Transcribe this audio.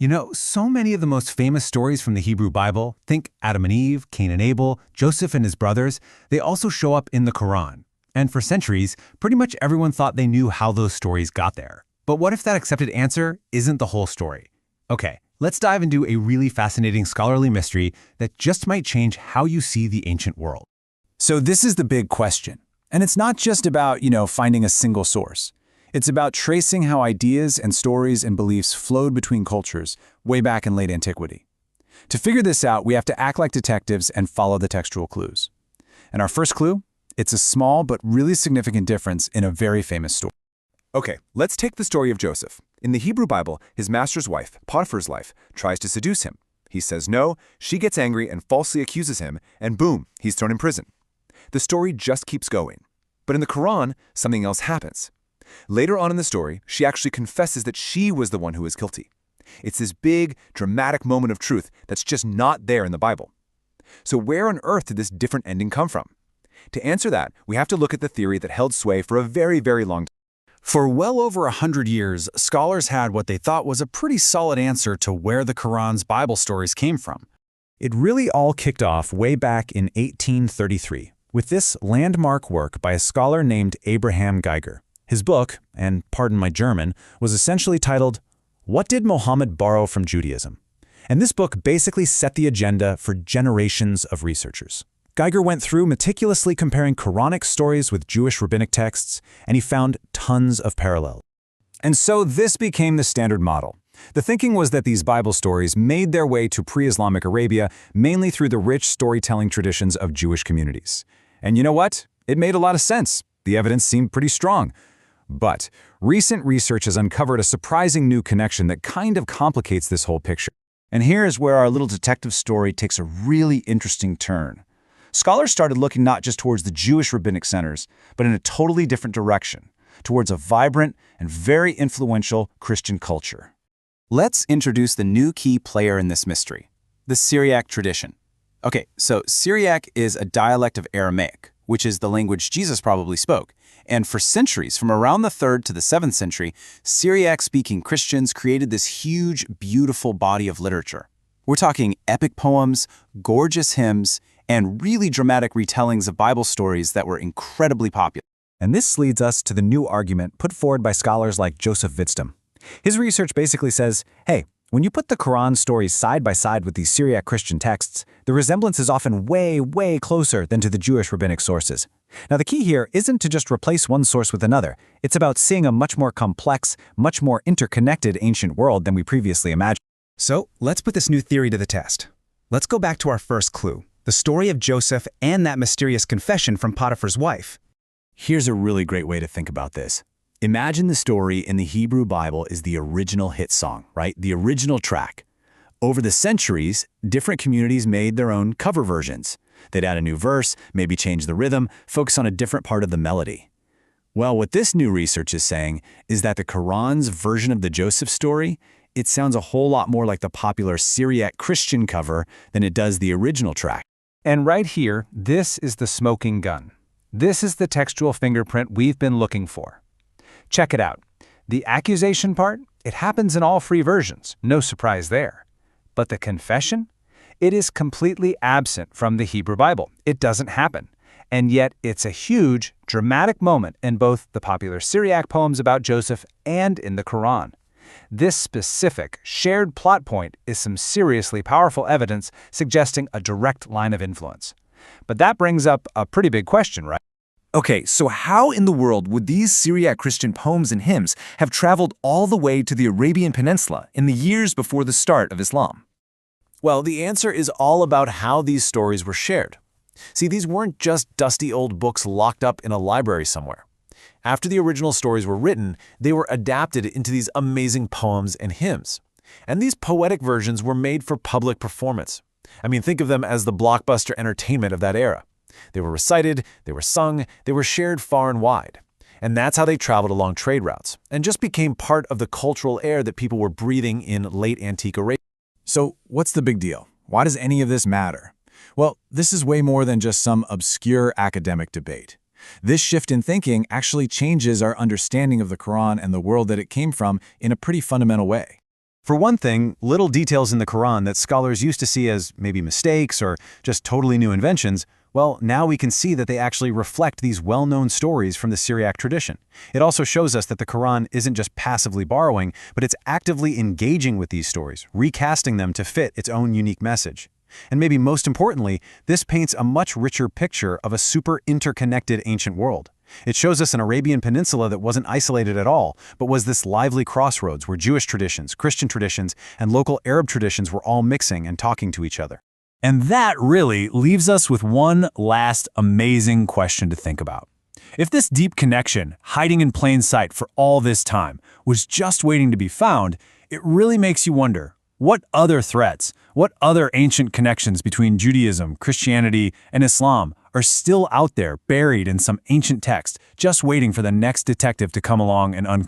You know, so many of the most famous stories from the Hebrew Bible, think Adam and Eve, Cain and Abel, Joseph and his brothers, they also show up in the Quran. And for centuries, pretty much everyone thought they knew how those stories got there. But what if that accepted answer isn't the whole story? Okay, let's dive into a really fascinating scholarly mystery that just might change how you see the ancient world. So this is the big question. And it's not just about, finding a single source. It's about tracing how ideas and stories and beliefs flowed between cultures way back in late antiquity. To figure this out, we have to act like detectives and follow the textual clues. And our first clue? It's a small but really significant difference in a very famous story. Okay, let's take the story of Joseph. In the Hebrew Bible, his master's wife, Potiphar's wife, tries to seduce him. He says no, she gets angry and falsely accuses him, and boom, he's thrown in prison. The story just keeps going. But in the Quran, something else happens. Later on in the story, she actually confesses that she was the one who was guilty. It's this big, dramatic moment of truth that's just not there in the Bible. So where on earth did this different ending come from? To answer that, we have to look at the theory that held sway for a very, very long time. For well over 100 years, scholars had what they thought was a pretty solid answer to where the Quran's Bible stories came from. It really all kicked off way back in 1833 with this landmark work by a scholar named Abraham Geiger. His book, and pardon my German, was essentially titled, "What Did Muhammad Borrow from Judaism?" And this book basically set the agenda for generations of researchers. Geiger went through meticulously comparing Quranic stories with Jewish rabbinic texts, and he found tons of parallels. And so this became the standard model. The thinking was that these Bible stories made their way to pre-Islamic Arabia mainly through the rich storytelling traditions of Jewish communities. And you know what? It made a lot of sense. The evidence seemed pretty strong. But recent research has uncovered a surprising new connection that kind of complicates this whole picture. And here is where our little detective story takes a really interesting turn. Scholars started looking not just towards the Jewish rabbinic centers, but in a totally different direction, towards a vibrant and very influential Christian culture. Let's introduce the new key player in this mystery, the Syriac tradition. Okay, so Syriac is a dialect of Aramaic, which is the language Jesus probably spoke. And for centuries, from around the 3rd to the 7th century, Syriac-speaking Christians created this huge, beautiful body of literature. We're talking epic poems, gorgeous hymns, and really dramatic retellings of Bible stories that were incredibly popular. And this leads us to the new argument put forward by scholars like Joseph Witztum. His research basically says, hey, when you put the Quran stories side by side with these Syriac Christian texts, the resemblance is often way, way closer than to the Jewish rabbinic sources. Now, the key here isn't to just replace one source with another. It's about seeing a much more complex, much more interconnected ancient world than we previously imagined. So, let's put this new theory to the test. Let's go back to our first clue, the story of Joseph and that mysterious confession from Potiphar's wife. Here's a really great way to think about this. Imagine the story in the Hebrew Bible is the original hit song, right? The original track. Over the centuries, different communities made their own cover versions. They'd add a new verse, maybe change the rhythm, focus on a different part of the melody. Well, what this new research is saying is that the Quran's version of the Joseph story, it sounds a whole lot more like the popular Syriac Christian cover than it does the original track. And right here, this is the smoking gun. This is the textual fingerprint we've been looking for. Check it out. The accusation part, it happens in all three versions, no surprise there. But the confession? It is completely absent from the Hebrew Bible. It doesn't happen. And yet it's a huge, dramatic moment in both the popular Syriac poems about Joseph and in the Quran. This specific, shared plot point is some seriously powerful evidence suggesting a direct line of influence. But that brings up a pretty big question, right? Okay, so how in the world would these Syriac Christian poems and hymns have traveled all the way to the Arabian Peninsula in the years before the start of Islam? Well, the answer is all about how these stories were shared. See, these weren't just dusty old books locked up in a library somewhere. After the original stories were written, they were adapted into these amazing poems and hymns. And these poetic versions were made for public performance. I mean, think of them as the blockbuster entertainment of that era. They were recited, they were sung, they were shared far and wide. And that's how they traveled along trade routes, and just became part of the cultural air that people were breathing in late antique Arabia. So what's the big deal? Why does any of this matter? Well, this is way more than just some obscure academic debate. This shift in thinking actually changes our understanding of the Quran and the world that it came from in a pretty fundamental way. For one thing, little details in the Quran that scholars used to see as maybe mistakes or just totally new inventions, well, now we can see that they actually reflect these well-known stories from the Syriac tradition. It also shows us that the Quran isn't just passively borrowing, but it's actively engaging with these stories, recasting them to fit its own unique message. And maybe most importantly, this paints a much richer picture of a super interconnected ancient world. It shows us an Arabian Peninsula that wasn't isolated at all, but was this lively crossroads where Jewish traditions, Christian traditions, and local Arab traditions were all mixing and talking to each other. And that really leaves us with one last amazing question to think about. If this deep connection, hiding in plain sight for all this time, was just waiting to be found, it really makes you wonder, what other threats, what other ancient connections between Judaism, Christianity, and Islam are still out there buried in some ancient text, just waiting for the next detective to come along and uncover?